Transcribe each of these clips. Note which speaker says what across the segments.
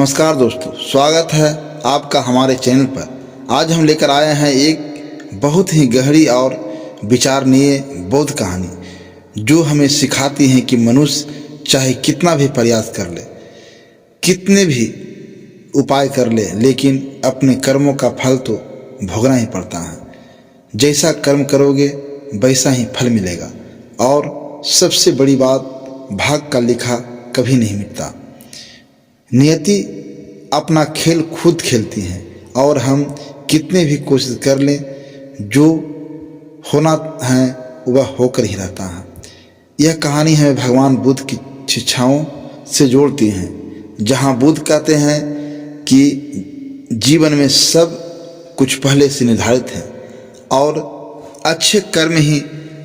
Speaker 1: नमस्कार दोस्तों, स्वागत है आपका हमारे चैनल पर। आज हम लेकर आए हैं एक बहुत ही गहरी और विचारणीय बौद्ध कहानी जो हमें सिखाती है कि मनुष्य चाहे कितना भी प्रयास कर ले, कितने भी उपाय कर ले, लेकिन अपने कर्मों का फल तो भोगना ही पड़ता है। जैसा कर्म करोगे वैसा ही फल मिलेगा। और सबसे बड़ी बात, भाग का लिखा कभी नहीं मिटता। नियति अपना खेल खुद खेलती है और हम कितने भी कोशिश कर लें, जो होना है वह होकर ही रहता है। यह कहानी हमें भगवान बुद्ध की शिक्षाओं से जोड़ती है, जहाँ बुद्ध कहते हैं कि जीवन में सब कुछ पहले से निर्धारित है और अच्छे कर्म ही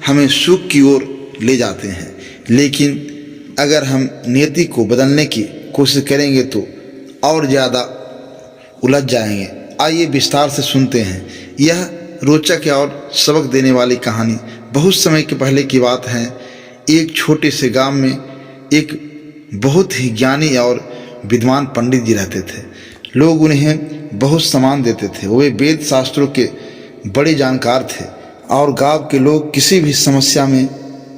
Speaker 1: हमें सुख की ओर ले जाते हैं। लेकिन अगर हम नियति को बदलने की कोशिश करेंगे तो और ज़्यादा उलझ जाएंगे। आइए विस्तार से सुनते हैं। यह रोचक और सबक देने वाली कहानी बहुत समय के पहले की बात है। एक छोटे से गांव में एक बहुत ही ज्ञानी और विद्वान पंडित जी रहते थे। लोग उन्हें बहुत सम्मान देते थे। वे वेद शास्त्रों के बड़े जानकार थे और गांव के लोग किसी भी समस्या में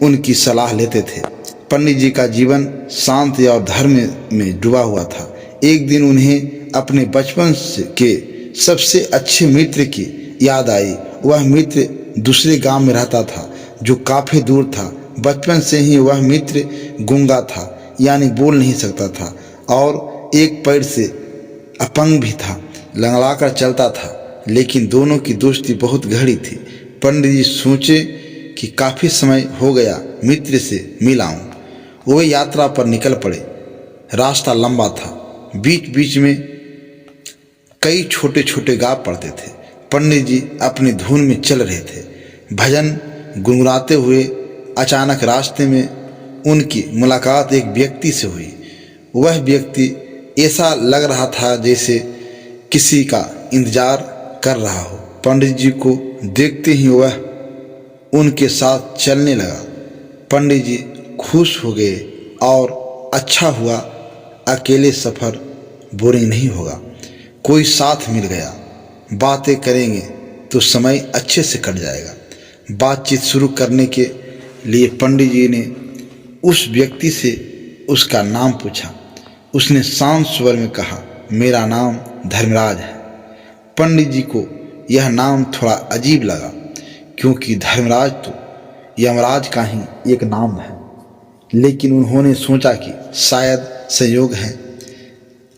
Speaker 1: उनकी सलाह लेते थे। पंडित जी का जीवन शांति और धर्म में डूबा हुआ था। एक दिन उन्हें अपने बचपन के सबसे अच्छे मित्र की याद आई। वह मित्र दूसरे गांव में रहता था जो काफ़ी दूर था। बचपन से ही वह मित्र गूंगा था, यानी बोल नहीं सकता था और एक पैर से अपंग भी था, लंगड़ाकर चलता था। लेकिन दोनों की दोस्ती बहुत गहरी थी। पंडित जी सोचे कि काफ़ी समय हो गया मित्र से मिल आऊं। वे यात्रा पर निकल पड़े। रास्ता लंबा था, बीच बीच में कई छोटे छोटे गाँव पड़ते थे। पंडित जी अपनी धुन में चल रहे थे, भजन गुनगुनाते हुए। अचानक रास्ते में उनकी मुलाकात एक व्यक्ति से हुई। वह व्यक्ति ऐसा लग रहा था जैसे किसी का इंतजार कर रहा हो। पंडित जी को देखते ही वह उनके साथ चलने लगा। पंडित जी खुश हो गए और अच्छा हुआ, अकेले सफ़र बोरिंग नहीं होगा, कोई साथ मिल गया। बातें करेंगे तो समय अच्छे से कट जाएगा। बातचीत शुरू करने के लिए पंडित जी ने उस व्यक्ति से उसका नाम पूछा। उसने शांत स्वर में कहा, मेरा नाम धर्मराज है। पंडित जी को यह नाम थोड़ा अजीब लगा, क्योंकि धर्मराज तो यमराज का ही एक नाम है। लेकिन उन्होंने सोचा कि शायद संयोग है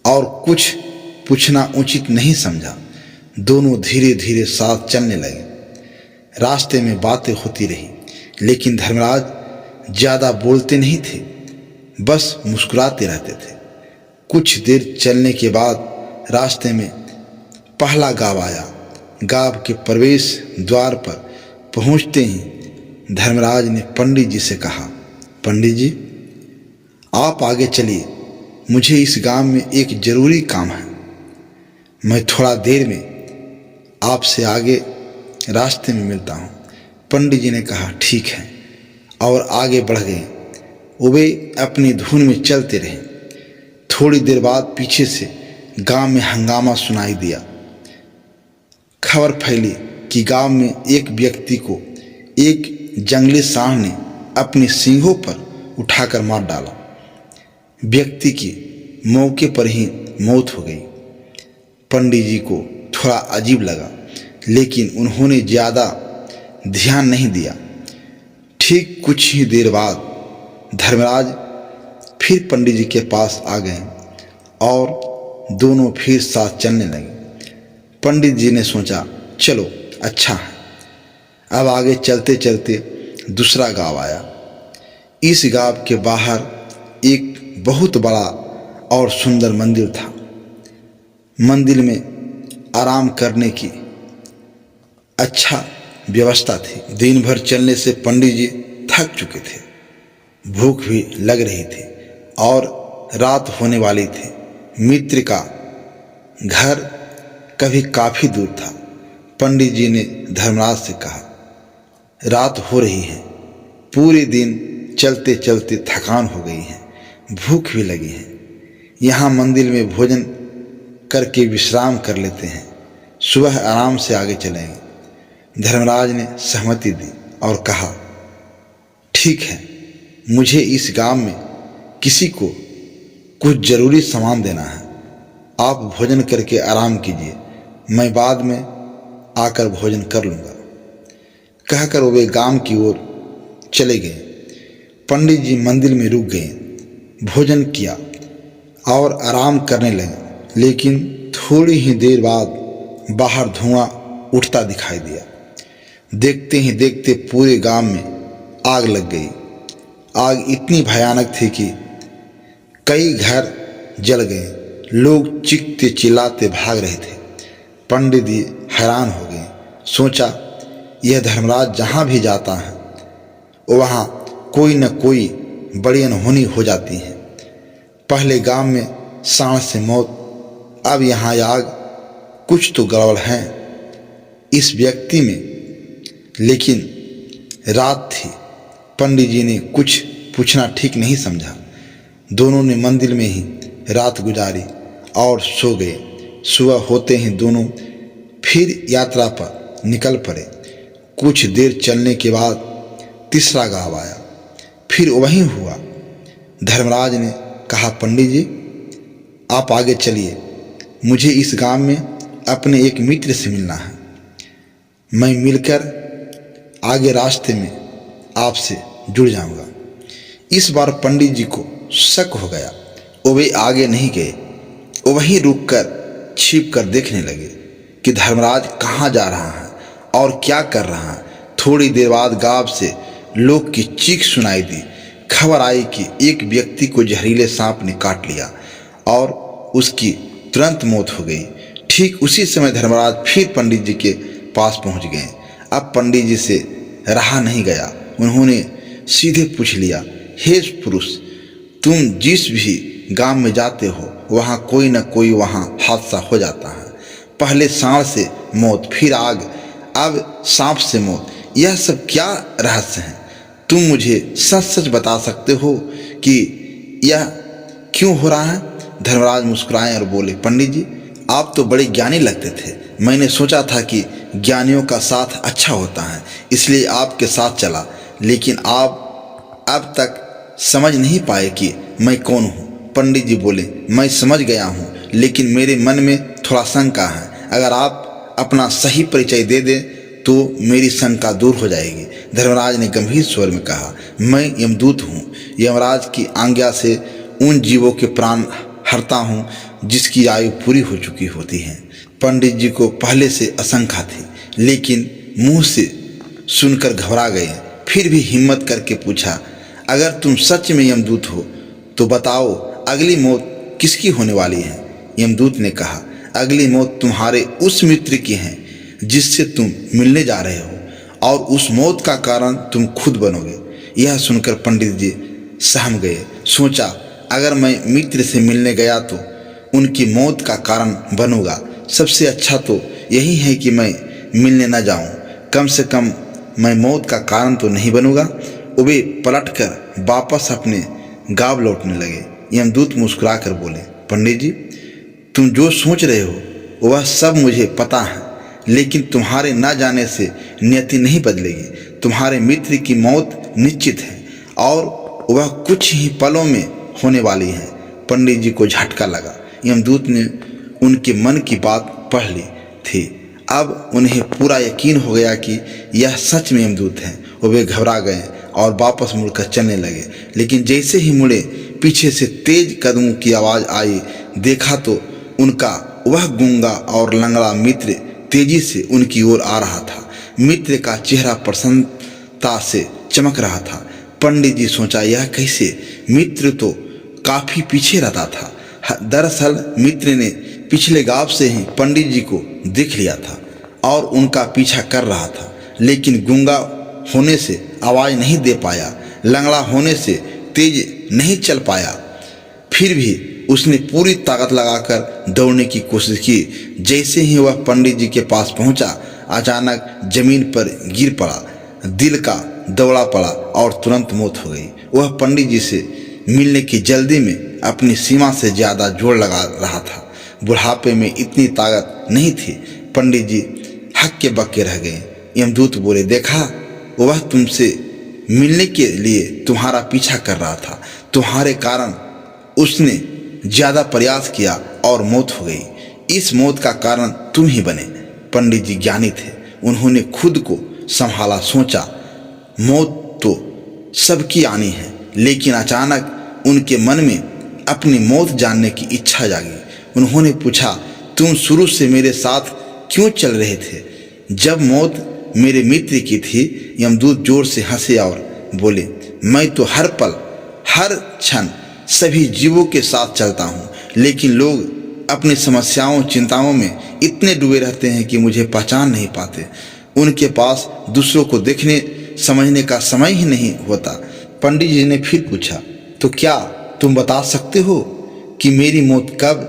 Speaker 1: और कुछ पूछना उचित नहीं समझा। दोनों धीरे धीरे साथ चलने लगे। रास्ते में बातें होती रही, लेकिन धर्मराज ज़्यादा बोलते नहीं थे, बस मुस्कुराते रहते थे। कुछ देर चलने के बाद रास्ते में पहला गाँव आया। गाँव के प्रवेश द्वार पर पहुँचते ही धर्मराज ने पंडित जी से कहा, पंडित जी आप आगे चलिए, मुझे इस गांव में एक ज़रूरी काम है। मैं थोड़ा देर में आपसे आगे रास्ते में मिलता हूँ। पंडित जी ने कहा, ठीक है, और आगे बढ़ गए। वे अपनी धुन में चलते रहे। थोड़ी देर बाद पीछे से गांव में हंगामा सुनाई दिया। खबर फैली कि गांव में एक व्यक्ति को एक जंगली सांड ने अपने सींगों पर उठाकर मार डाला। व्यक्ति की मौके पर ही मौत हो गई। पंडित जी को थोड़ा अजीब लगा, लेकिन उन्होंने ज़्यादा ध्यान नहीं दिया। ठीक कुछ ही देर बाद धर्मराज फिर पंडित जी के पास आ गए और दोनों फिर साथ चलने लगे। पंडित जी ने सोचा, चलो अच्छा है। अब आगे चलते चलते दूसरा गांव आया। इस गांव के बाहर एक बहुत बड़ा और सुंदर मंदिर था। मंदिर में आराम करने की अच्छा व्यवस्था थी। दिन भर चलने से पंडित जी थक चुके थे, भूख भी लग रही थी और रात होने वाली थी। मित्र का घर कभी काफ़ी दूर था। पंडित जी ने धर्मराज से कहा, रात हो रही है, पूरे दिन चलते चलते थकान हो गई है, भूख भी लगी है, यहाँ मंदिर में भोजन करके विश्राम कर लेते हैं, सुबह आराम से आगे चलेंगे। धर्मराज ने सहमति दी और कहा, ठीक है, मुझे इस गांव में किसी को कुछ जरूरी सामान देना है। आप भोजन करके आराम कीजिए, मैं बाद में आकर भोजन कर लूँगा। कहकर वे गांव की ओर चले गए। पंडित जी मंदिर में रुक गए, भोजन किया और आराम करने लगे। लेकिन थोड़ी ही देर बाद बाहर धुआं उठता दिखाई दिया। देखते ही देखते पूरे गांव में आग लग गई। आग इतनी भयानक थी कि कई घर जल गए। लोग चीखते चिल्लाते भाग रहे थे। पंडित जी हैरान हो गए। सोचा, यह धर्मराज जहाँ भी जाता है वहाँ कोई न कोई बड़ी अनहोनी हो जाती है। पहले गांव में सांड से मौत, अब यहाँ आग, कुछ तो गड़बड़ है इस व्यक्ति में। लेकिन रात थी, पंडित जी ने कुछ पूछना ठीक नहीं समझा। दोनों ने मंदिर में ही रात गुजारी और सो गए। सुबह होते ही दोनों फिर यात्रा पर निकल पड़े। कुछ देर चलने के बाद तीसरा गांव आया। फिर वहीं हुआ। धर्मराज ने कहा, पंडित जी आप आगे चलिए, मुझे इस गांव में अपने एक मित्र से मिलना है। मैं मिलकर आगे रास्ते में आपसे जुड़ जाऊंगा। इस बार पंडित जी को शक हो गया। वे आगे नहीं गए, वहीं रुककर छिप कर देखने लगे कि धर्मराज कहाँ जा रहा है और क्या कर रहा है। थोड़ी देर बाद गांव से लोग की चीख सुनाई दी। खबर आई कि एक व्यक्ति को जहरीले सांप ने काट लिया और उसकी तुरंत मौत हो गई। ठीक उसी समय धर्मराज फिर पंडित जी के पास पहुंच गए। अब पंडित जी से रहा नहीं गया। उन्होंने सीधे पूछ लिया, हे पुरुष, तुम जिस भी गांव में जाते हो वहाँ कोई न कोई वहाँ हादसा हो जाता है। पहले सांड से मौत, फिर आग, अब सांप से मौत। यह सब क्या रहस्य है? तुम मुझे सच सच बता सकते हो कि यह क्यों हो रहा है? धर्मराज मुस्कुराए और बोले, पंडित जी आप तो बड़े ज्ञानी लगते थे। मैंने सोचा था कि ज्ञानियों का साथ अच्छा होता है, इसलिए आपके साथ चला। लेकिन आप अब तक समझ नहीं पाए कि मैं कौन हूँ। पंडित जी बोले, मैं समझ गया हूँ, लेकिन मेरे मन में थोड़ा शंका है। अगर आप अपना सही परिचय दे दें तो मेरी शंका दूर हो जाएगी। धर्मराज ने गंभीर स्वर में कहा, मैं यमदूत हूँ। यमराज की आज्ञा से उन जीवों के प्राण हरता हूँ जिसकी आयु पूरी हो चुकी होती है। पंडित जी को पहले से आशंका थी, लेकिन मुंह से सुनकर घबरा गए। फिर भी हिम्मत करके पूछा, अगर तुम सच में यमदूत हो तो बताओ अगली मौत किसकी होने वाली है? यमदूत ने कहा, अगली मौत तुम्हारे उस मित्र की है जिससे तुम मिलने जा रहे हो, और उस मौत का कारण तुम खुद बनोगे। यह सुनकर पंडित जी सहम गए। सोचा, अगर मैं मित्र से मिलने गया तो उनकी मौत का कारण बनूंगा। सबसे अच्छा तो यही है कि मैं मिलने न जाऊं। कम से कम मैं मौत का कारण तो नहीं बनूंगा। वे पलटकर वापस अपने गांव लौटने लगे। यमदूत मुस्कुरा कर बोले, पंडित जी तुम जो सोच रहे हो वह सब मुझे पता है, लेकिन तुम्हारे न जाने से नियति नहीं बदलेगी। तुम्हारे मित्र की मौत निश्चित है और वह कुछ ही पलों में होने वाली है। पंडित जी को झटका लगा। यमदूत ने उनके मन की बात पढ़ ली थी। अब उन्हें पूरा यकीन हो गया कि यह सच में यमदूत हैं। वे घबरा गए और वापस मुड़कर चलने लगे। लेकिन जैसे ही मुड़े, पीछे से तेज कदमों की आवाज़ आई। देखा तो उनका वह गूंगा और लंगड़ा मित्र तेजी से उनकी ओर आ रहा था। मित्र का चेहरा प्रसन्नता से चमक रहा था। पंडित जी सोचा, यह कैसे? मित्र तो काफी पीछे रहता था। दरअसल मित्र ने पिछले गांव से ही पंडित जी को देख लिया था और उनका पीछा कर रहा था, लेकिन गूंगा होने से आवाज नहीं दे पाया, लंगड़ा होने से तेज नहीं चल पाया। फिर भी उसने पूरी ताकत लगाकर दौड़ने की कोशिश की। जैसे ही वह पंडित जी के पास पहुंचा, अचानक जमीन पर गिर पड़ा, दिल का दौड़ा पड़ा और तुरंत मौत हो गई। वह पंडित जी से मिलने की जल्दी में अपनी सीमा से ज़्यादा जोर लगा रहा था। बुढ़ापे में इतनी ताकत नहीं थी। पंडित जी हक्के बक्के रह गए। यमदूत बोले, देखा, वह तुमसे मिलने के लिए तुम्हारा पीछा कर रहा था। तुम्हारे कारण उसने ज़्यादा प्रयास किया और मौत हो गई। इस मौत का कारण तुम ही बने। पंडित जी ज्ञानी थे। उन्होंने खुद को संभाला, सोचा मौत तो सबकी आनी है। लेकिन अचानक उनके मन में अपनी मौत जानने की इच्छा जागी। उन्होंने पूछा, तुम शुरू से मेरे साथ क्यों चल रहे थे जब मौत मेरे मित्र की थी? यमदूत जोर से हंसे और बोले, मैं तो हर पल हर क्षण सभी जीवों के साथ चलता हूँ, लेकिन लोग अपनी समस्याओं चिंताओं में इतने डूबे रहते हैं कि मुझे पहचान नहीं पाते। उनके पास दूसरों को देखने समझने का समय ही नहीं होता। पंडित जी ने फिर पूछा, तो क्या तुम बता सकते हो कि मेरी मौत कब,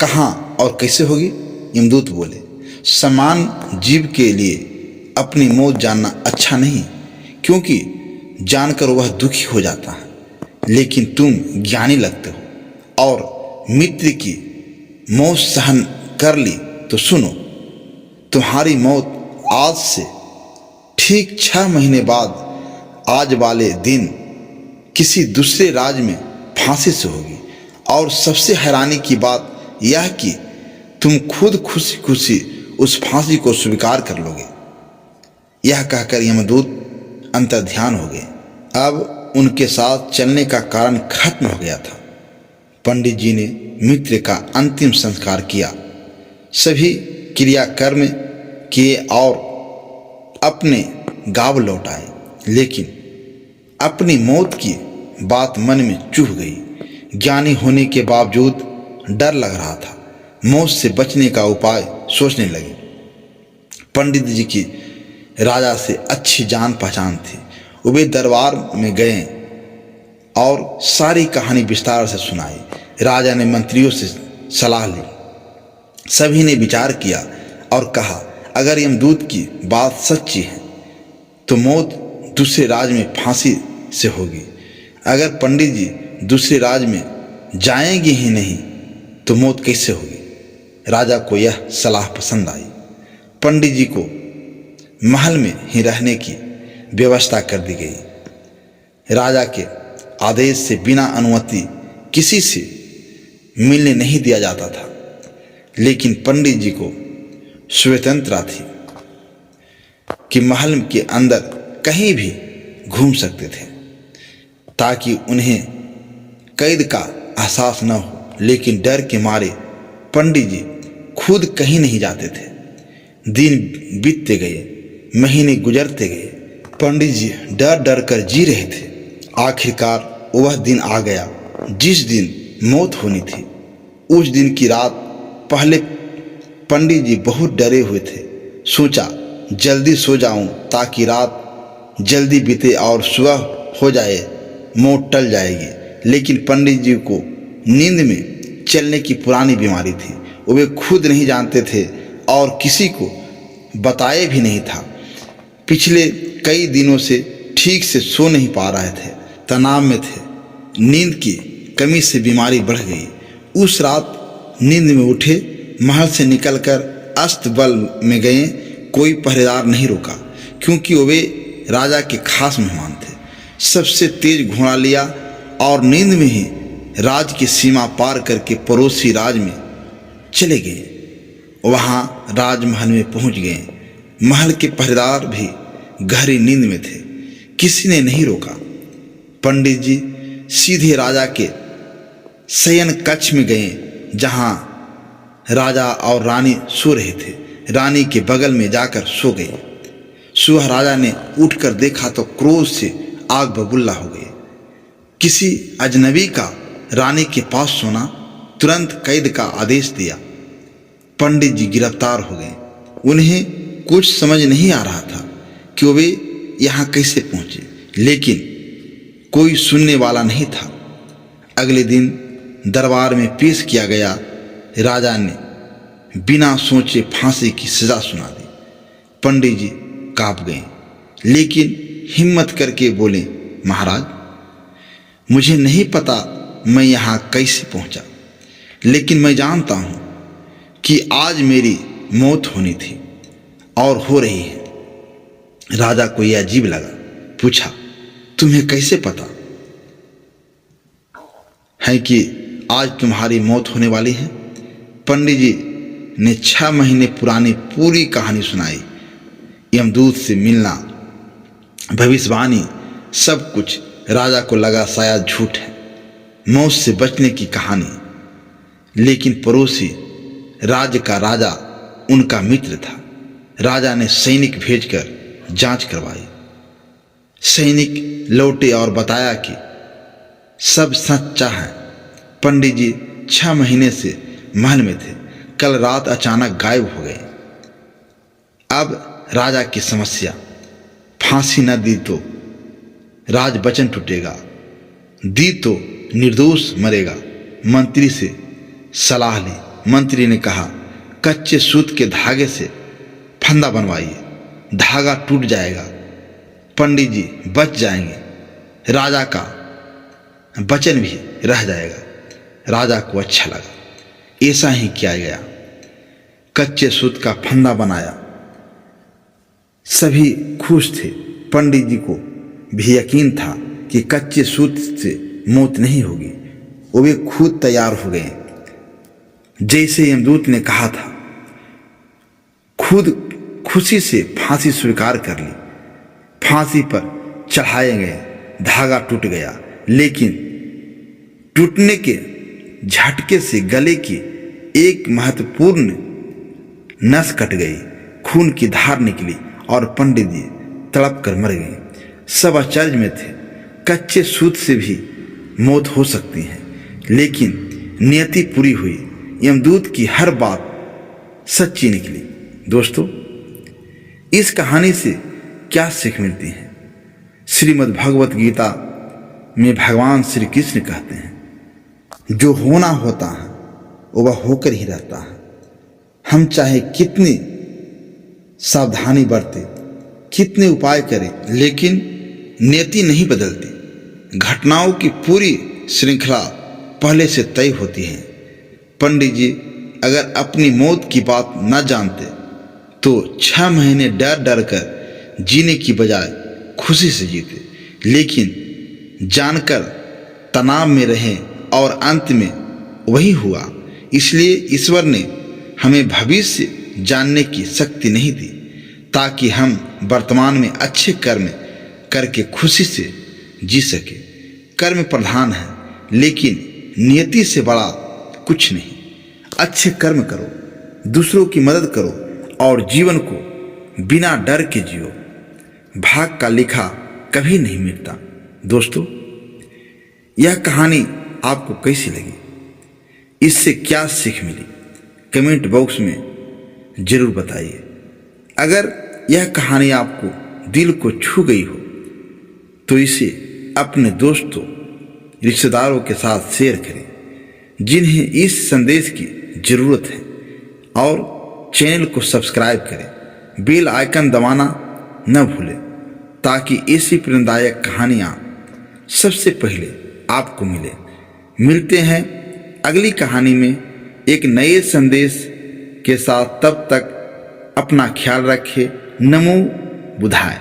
Speaker 1: कहाँ और कैसे होगी? यमदूत बोले, समान जीव के लिए अपनी मौत जानना अच्छा नहीं, क्योंकि जानकर वह दुखी हो जाता है। लेकिन तुम ज्ञानी लगते हो और मित्र की मौत सहन कर ली, तो सुनो, तुम्हारी मौत आज से ठीक 6 महीने बाद आज वाले दिन किसी दूसरे राज्य में फांसी से होगी। और सबसे हैरानी की बात यह कि तुम खुद खुशी खुशी उस फांसी को स्वीकार कर लोगे। यह कहकर यमदूत अंतर्ध्यान हो गए। अब उनके साथ चलने का कारण खत्म हो गया था। पंडित जी ने मित्र का अंतिम संस्कार किया, सभी क्रियाकर्म किए और अपने गांव लौट आए। लेकिन अपनी मौत की बात मन में चुभ गई। ज्ञानी होने के बावजूद डर लग रहा था। मौत से बचने का उपाय सोचने लगे। पंडित जी की राजा से अच्छी जान पहचान थी। वे दरबार में गए और सारी कहानी विस्तार से सुनाई। राजा ने मंत्रियों से सलाह ली। सभी ने विचार किया और कहा, अगर यमदूत की बात सच्ची है तो मौत दूसरे राज्य में फांसी से होगी। अगर पंडित जी दूसरे राज्य में जाएंगे ही नहीं तो मौत कैसे होगी? राजा को यह सलाह पसंद आई। पंडित जी को महल में ही रहने की व्यवस्था कर दी गई। राजा के आदेश से बिना अनुमति किसी से मिलने नहीं दिया जाता था। लेकिन पंडित जी को स्वतंत्रता थी कि महल के अंदर कहीं भी घूम सकते थे, ताकि उन्हें कैद का एहसास न हो। लेकिन डर के मारे पंडित जी खुद कहीं नहीं जाते थे। दिन बीतते गए, महीने गुजरते गए। पंडित जी डर डर कर जी रहे थे। आखिरकार वह दिन आ गया जिस दिन मौत होनी थी। उस दिन की रात पहले पंडित जी बहुत डरे हुए थे। सोचा जल्दी सो जाऊं ताकि रात जल्दी बीते और सुबह हो जाए, मौत टल जाएगी। लेकिन पंडित जी को नींद में चलने की पुरानी बीमारी थी। वे खुद नहीं जानते थे और किसी को बताए भी नहीं था। पिछले कई दिनों से ठीक से सो नहीं पा रहे थे, तनाव में थे। नींद की कमी से बीमारी बढ़ गई। उस रात नींद में उठे, महल से निकलकर अस्तबल में गए। कोई पहरेदार नहीं रोका, क्योंकि वे राजा के खास मेहमान थे। सबसे तेज घोड़ा लिया और नींद में ही राज की सीमा पार करके पड़ोसी राज में चले गए। वहां राजमहल में पहुंच गए। महल के पहरेदार भी गहरी नींद में थे। किसी ने नहीं रोका। पंडित जी सीधे राजा के शयन कक्ष में गए, जहां राजा और रानी सो रहे थे। रानी के बगल में जाकर सो गए। सुबह राजा ने उठकर देखा तो क्रोध से आग बबूला हो गए। किसी अजनबी का रानी के पास सोना, तुरंत कैद का आदेश दिया। पंडित जी गिरफ्तार हो गए। उन्हें कुछ समझ नहीं आ रहा था कि वे यहाँ कैसे पहुँचे, लेकिन कोई सुनने वाला नहीं था। अगले दिन दरबार में पेश किया गया। राजा ने बिना सोचे फांसी की सजा सुना दी। पंडित जी कांप गए, लेकिन हिम्मत करके बोले, महाराज, मुझे नहीं पता मैं यहाँ कैसे पहुँचा, लेकिन मैं जानता हूँ कि आज मेरी मौत होनी थी और हो रही है। राजा को यह अजीब लगा, पूछा, तुम्हें कैसे पता है कि आज तुम्हारी मौत होने वाली है? पंडित जी ने 6 महीने पुरानी पूरी कहानी सुनाई। यमदूत से मिलना, भविष्यवाणी, सब कुछ। राजा को लगा शायद झूठ है, मौत से बचने की कहानी। लेकिन पड़ोसी राज्य का राजा उनका मित्र था। राजा ने सैनिक भेजकर जांच करवाई। सैनिक लौटे और बताया कि सब सच्चा है। पंडित जी 6 महीने से महल में थे, कल रात अचानक गायब हो गए। अब राजा की समस्या, फांसी न दी तो राज वचन टूटेगा, दी तो निर्दोष मरेगा। मंत्री से सलाह ली। मंत्री ने कहा, कच्चे सूत के धागे से फंदा बनवाइए, धागा टूट जाएगा, पंडित जी बच जाएंगे, राजा का वचन भी रह जाएगा। राजा को अच्छा लगा, ऐसा ही किया गया। कच्चे सूत का फंदा बनाया। सभी खुश थे। पंडित जी को भी यकीन था कि कच्चे सूत से मौत नहीं होगी। वे खुद तैयार हो गए, जैसे यमदूत ने कहा था। खुद खुशी से फांसी स्वीकार कर ली। फांसी पर चढ़ाए गए। धागा टूट गया, लेकिन टूटने के झटके से गले की एक महत्वपूर्ण नस कट गई। खून की धार निकली और पंडित जी तड़प कर मर गए। सब आश्चर्य में थे। कच्चे सूत से भी मौत हो सकती है, लेकिन नियति पूरी हुई। यमदूत की हर बात सच्ची निकली। दोस्तों, इस कहानी से क्या सीख मिलती है? श्रीमद् भगवत गीता में भगवान श्री कृष्ण कहते हैं, जो होना होता है वह होकर ही रहता है। हम चाहे कितनी सावधानी बरतें, कितने उपाय करें, लेकिन नियति नहीं बदलती। घटनाओं की पूरी श्रृंखला पहले से तय होती है। पंडित जी अगर अपनी मौत की बात न जानते तो 6 महीने डर डर कर जीने की बजाय खुशी से जीते, लेकिन जानकर तनाव में रहे और अंत में वही हुआ। इसलिए ईश्वर ने हमें भविष्य जानने की शक्ति नहीं दी, ताकि हम वर्तमान में अच्छे कर्म करके खुशी से जी सके। कर्म प्रधान है, लेकिन नियति से बड़ा कुछ नहीं। अच्छे कर्म करो, दूसरों की मदद करो और जीवन को बिना डर के जियो। भाग का लिखा कभी नहीं मिटता। दोस्तों, यह कहानी आपको कैसी लगी? इससे क्या सीख मिली? कमेंट बॉक्स में जरूर बताइए। अगर यह कहानी आपको दिल को छू गई हो तो इसे अपने दोस्तों, रिश्तेदारों के साथ शेयर करें जिन्हें इस संदेश की जरूरत है, और चैनल को सब्सक्राइब करें। बेल आइकन दबाना न भूलें, ताकि ऐसी प्रेरणादायक कहानियाँ सबसे पहले आपको मिले। मिलते हैं अगली कहानी में एक नए संदेश के साथ। तब तक अपना ख्याल रखें। नमो बुद्धाय।